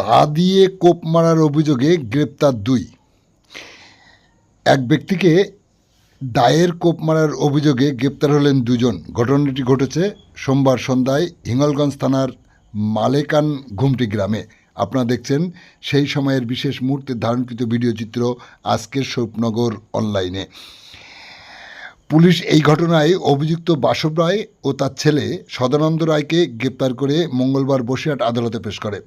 দা দিয়ে কোপ মারার অভিযোগে গ্রেপ্তার 2। এক ব্যক্তিকে দায়ের কোপ মারার অভিযোগে গ্রেপ্তার হলেন 2 জন। ঘটনাটি ঘটেছে সোমবার সন্ধ্যায় হিঙ্গলগঞ্জ থানার মালেকান ঘুমটি গ্রামে। আপনারা দেখছেন সেই সময়ের বিশেষ মুহূর্তের ধারণকৃত ভিডিও চিত্র আজকের স্বরূপনগর অনলাইনে। পুলিশ এই ঘটনায় অভিযুক্ত বাসব রায় ও তার ছেলে সদানন্দ রায়কে গ্রেপ্তার করে মঙ্গলবার বসিরহাট আদালতে পেশ করে।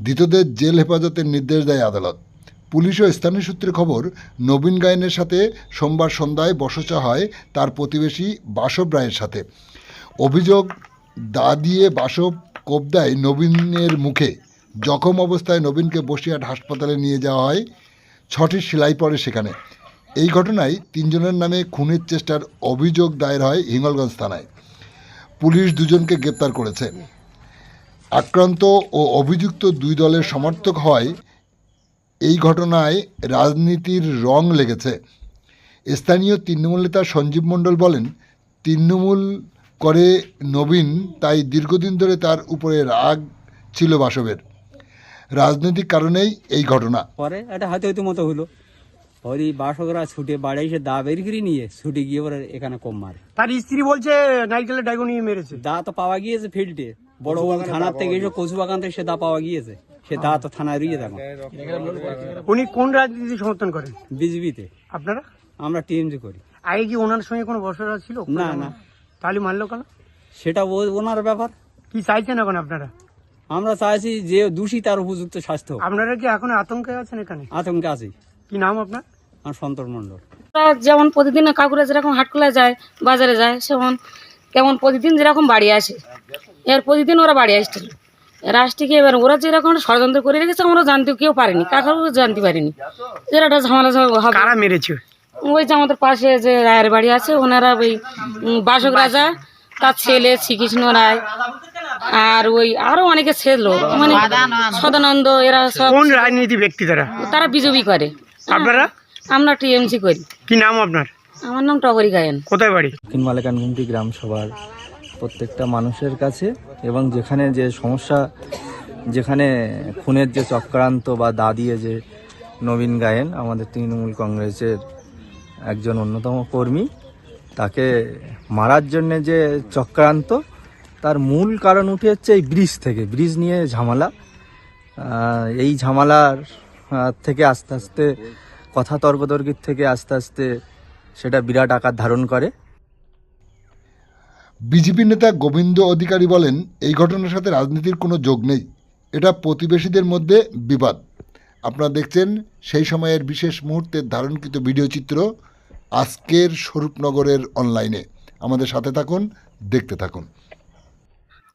ধৃতদের জেল হেফাজতের নির্দেশ দেয় আদালত। পুলিশ ও স্থানীয় সূত্রে খবর, নবীন গায়েনের সাথে সোমবার সন্ধ্যায় বচসা হয় তার প্রতিবেশী বাসব রায়ের সাথে। অভিযোগ, দা দিয়ে বাসব কোপ দেয় নবীনের মুখে। জখম অবস্থায় নবীনকে বসিরহাট হাসপাতালে নিয়ে যাওয়া হয়। 6টি সেলাই পড়ে সেখানে। এই ঘটনায় 3 জনের নামে খুনের চেষ্টার অভিযোগ দায়ের হয় হিঙ্গলগঞ্জ থানায়। পুলিশ 2 জনকে গ্রেপ্তার করেছে। আক্রান্ত ও অভিযুক্ত 2 দলের সমর্থক হয় এই ঘটনায় রাজনীতির রং লেগেছে। স্থানীয় তৃণমূল নেতা সঞ্জীব মণ্ডল বলেন, তৃণমূল করে নবীন, তাই দীর্ঘদিন ধরে তার উপরে রাগ ছিল বাসবের। রাজনৈতিক কারণেই এই ঘটনা। পরে একটা হাতে মতো হলো, ওই বাসকরা ছুটে বাড়ি এসে দা বের করে নিয়ে ছুটে গিয়ে ওরা এখানে কম মারে। তার স্ত্রী বলছে নারকেলের ডাইগো নিয়ে মেরেছে। দা তো পাওয়া গিয়েছে ফিল্ডে, বড় থানার থেকে এসে কচু বাগান থেকে সে দা পাওয়া গিয়েছে। সে দা তো থানায় রুইয়ে দেখো। উনি কোন রাজনীতি সমর্থন করেন? বিজেপিতে। আপনারা? আমরা টিএমসি করি। আগে কি ওনার সঙ্গে কোনো বসরা ছিল? না না, তাহলে মারলো কেন? সেটা ওনার ব্যাপার। কি চাইছেন এখন আপনারা? আমরা চাইছি যে দোষী তার উপযুক্ত শাস্তি। আপনারা কি এখন আতঙ্কে আছেন? এখানে আতঙ্কে আছি। কি নাম আপনার? আমার সন্তোষ মণ্ডল। যেমন প্রতিদিন কাকুরা যেরকম হাটখোলায় যায়, বাজারে যায়, সেমন কেমন প্রতিদিন যেরকম বাড়ি আসে, এর প্রতিদিন ওরা বাড়ি আসছিল। এরা আসটিকে এবার ওরা যেরকম ষড়যন্ত্র করে রেখেছে আমরা জানতে কেউ পারিনি, কাকারও জানতে পারিনি যে একটা ঝামেলা হবে। কারা মেরেছে? ওই যে আমাদের পাশে যে রায়ের বাড়ি আছে, ওনারা ওই বাসক রাজা, তার ছেলে শ্রীকৃষ্ণ রায়, আর ওই আরো অনেকে ছেলে, মানে সদানন্দ, এরা সব। কোন রাজনীতি ব্যক্তি তারা? তারা বিজেপি করে। আপনারা? আমরা টিএমসি করি। কি নাম আপনার? আমার নাম টগরি গায়েন। কোথায় বাড়ি? দক্ষিণ মালেকান ঘুমটি গ্রাম সভার প্রত্যেকটা মানুষের কাছে, এবং যেখানে যে সমস্যা, যেখানে খুনের যে চক্রান্ত বা দা দিয়ে যে নবীন গায়েন আমাদের তৃণমূল কংগ্রেসের একজন অন্যতম কর্মী, তাকে মারার জন্যে যে চক্রান্ত, তার মূল কারণ উঠে হচ্ছে এই ব্রিজ থেকে, ব্রিজ নিয়ে ঝামেলা। এই ঝামেলার থেকে আস্তে আস্তে কথা তর্কতর্কির থেকে আস্তে আস্তে সেটা বিরাট আকার ধারণ করে। বিজেপি নেতা গোবিন্দ অধিকারী বলেন, এই ঘটনার সাথে রাজনীতির কোনো যোগ নেই, এটা প্রতিবেশীদের মধ্যে বিবাদ। আপনারা দেখছেন সেই সময়ের বিশেষ মুহূর্তের ধারণকৃত ভিডিও চিত্র আজকের স্বরূপনগরের অনলাইনে। আমাদের সাথে থাকুন, দেখতে থাকুন।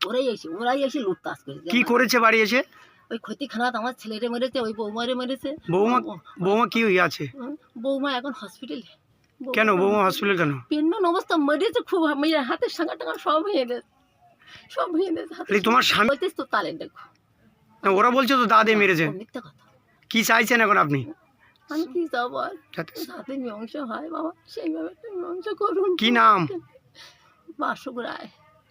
ওরাই এসে লুটতাস করে। কি করেছে বাড়ি এসে? ওই ক্ষতিখানাত আমার ছেলেরে মেরেছে, ওই বৌমারে মেরেছে। বৌমা কি হয়ে আছে? বৌমা এখন হসপিটালে। কেন বৌমা হসপিটাল কেন? পিন্ডন অবস্থা, মেরেছে খুব, হাতের সাঙ্গা টাঙ্গা সব ভেঙে গেছে, সব ভেঙে গেছে। তোমার স্বামী বলতিস তো তালেন দেখো। ওরা বলছে তো দা দিয়ে মেরেছে। মিথ্যা কথা। কি চাইছেন এখন আপনি? আমি কি যাবো আর? যাতে মীমাংস হয় বাবা, সেইভাবে একটা মীমাংসা করুন। কি নাম? বাসক রায়।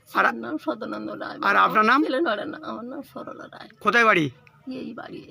আর নাম সদানন্দ রায়। আর আপনার নাম? ছেলে নড়ে না, আমার নাম সরলা রায়। কোথায় বাড়ি? এই বাড়ি।